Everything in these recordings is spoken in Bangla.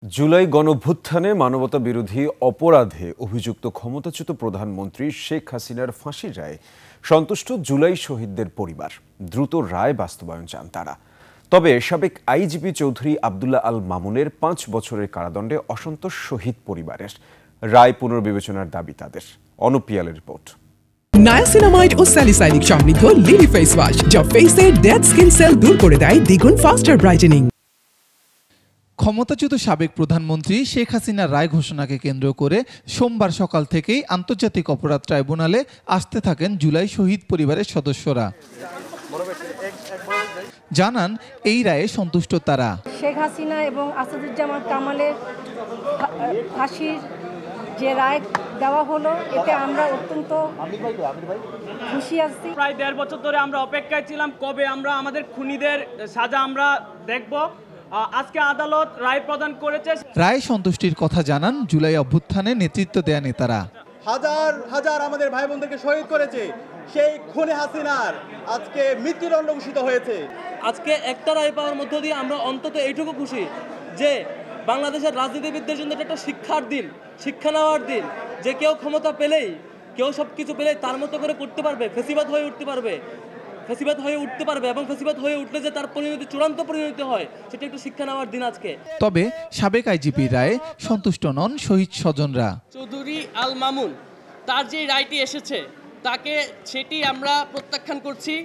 জুলাই গণঅভ্যুত্থানে মানবতা বিরোধী অপরাধে অভিযুক্ত ক্ষমতাচ্যুত প্রধানমন্ত্রী শেখ হাসিনার ফাঁসির রায়ে সন্তুষ্ট জুলাই শহীদদের পরিবার। দ্রুত রায় বাস্তবায়ন চান তারা। তবে সাবেক আইজিপি চৌধুরী আব্দুল্লাহ আল মামুনের ৫ বছরের কারাদণ্ডে অসন্তোষ শহীদ পরিবারের। রায় পুনর্বিবেচনার দাবি তাদের। অনুপ পিয়ালের রিপোর্ট। নায়াসিনামাইড ও স্যালিসাইলিক সমৃদ্ধ লিলি ফেস ওয়াশ যা ফেসের ডেড স্কিন সেল দূর করে দেয় দ্বিগুণ ফাস্টার ব্রাইটেনিং। ক্ষমতাচ্যুত সাবেক প্রধানমন্ত্রী শেখ হাসিনার রায় ঘোষণাকে কেন্দ্র করে সোমবার সকাল থেকেই আন্তর্জাতিক অপরাধ ট্রাইব্যুনালে আসতে থাকেন জুলাই শহীদ পরিবারের সদস্যরা। জানান এই রায়ে সন্তুষ্ট তারা। শেখ হাসিনা এবং আসাদুজ্জামান কামালের ফাঁসির যে রায় দেওয়া হলো এতে আমরা অত্যন্ত খুশি আছি। প্রায় ১.৫ বছর ধরে আমরা অপেক্ষায় ছিলাম কবে আমরা আমাদের খুনিদের সাজা আমরা দেখব। আজকে আদালত রায় প্রদান করেছে। রায় সন্তুষ্টির কথা জানান জুলাই অভ্যুত্থানে নেতৃত্ব দেয়া নেতারা। হাজার হাজার আমাদের ভাই বোনদেরকে শহীদ করেছে, সেই খুনে হাসিনার আজকে মৃত্যুদণ্ড ঘোষিত হয়েছে। আজকে একটা রায় পাওয়ার মধ্য দিয়ে আমরা অন্তত এইটুকু খুশি যে বাংলাদেশের রাজনীতিবিদদের জন্য একটা শিক্ষার দিন, শিক্ষা নেওয়ার দিন, যে কেউ ক্ষমতা পেলেই, কেউ সব কিছু পেলেই তার মতো করে করতে পারবে, ফেসিবাদ হয়ে উঠতে পারবে এবং ফেসিবাদ হয়ে উঠলে যে তার পরিণতি চূড়ান্ত পরিণতি হয় সেটা একটু শিক্ষা নেওয়ার দিন আজকে। তবে সাবেক আইজিপির রায়ে সন্তুষ্ট নন শহীদ স্বজনরা। চৌধুরী আল মামুন তার যে রায়টি এসেছে তাকে সেটি আমরা প্রত্যাখ্যান করছি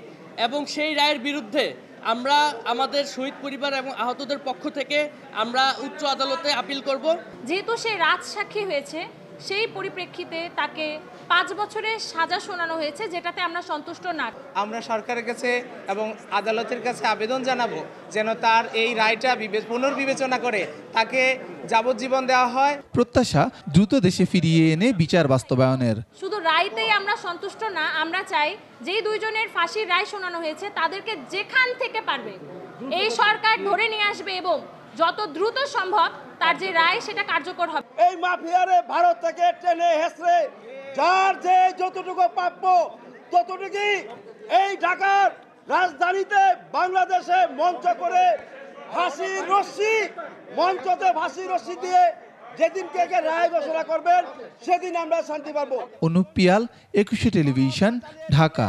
এবং সেই রায়ের বিরুদ্ধে আমরা আমাদের শহীদ পরিবার এবং আহতদের পক্ষ থেকে আমরা উচ্চ আদালতে আপিল করব। যেহেতু সে রাজসাক্ষী হয়েছে সেই পরিপ্রেক্ষিতে তাকে ৫ বছরের সাজা শোনানো হয়েছে, যেটাতে আমরা সন্তুষ্ট না। আমরা সরকারের কাছে এবং আদালতের কাছে আবেদন জানাবো যেন তার এই রায়টা পুনর্বিবেচনা করে তাকে যাবজ্জীবন দেওয়া হয়। প্রত্যাশা দ্রুত দেশে ফিরিয়ে এনে বিচার বাস্তবায়নের। শুধু রায়তেই আমরা সন্তুষ্ট না, আমরা চাই যেই দুইজনের ফাঁসির রায় শোনানো হয়েছে তাদেরকে যেখান থেকে পারবে এই সরকার ধরে নিয়ে আসবে এবং যত দ্রুত সম্ভব তার যে রায় সেটা কার্যকর হবে। এই মাফিয়ারে ভারত থেকে টেনে হেসড়ে যার যে যতটুকু প্রাপ্য ততটুকুই এই ঢাকার রাজধানীতে বাংলাদেশে মঞ্চ করে ফাঁসির রশ্মি দিয়ে যেদিনকে রায় ঘোষণা করবেন সেদিন আমরা শান্তি পাবো। অনুপ পিয়াল, ২১শে টেলিভিশন, ঢাকা।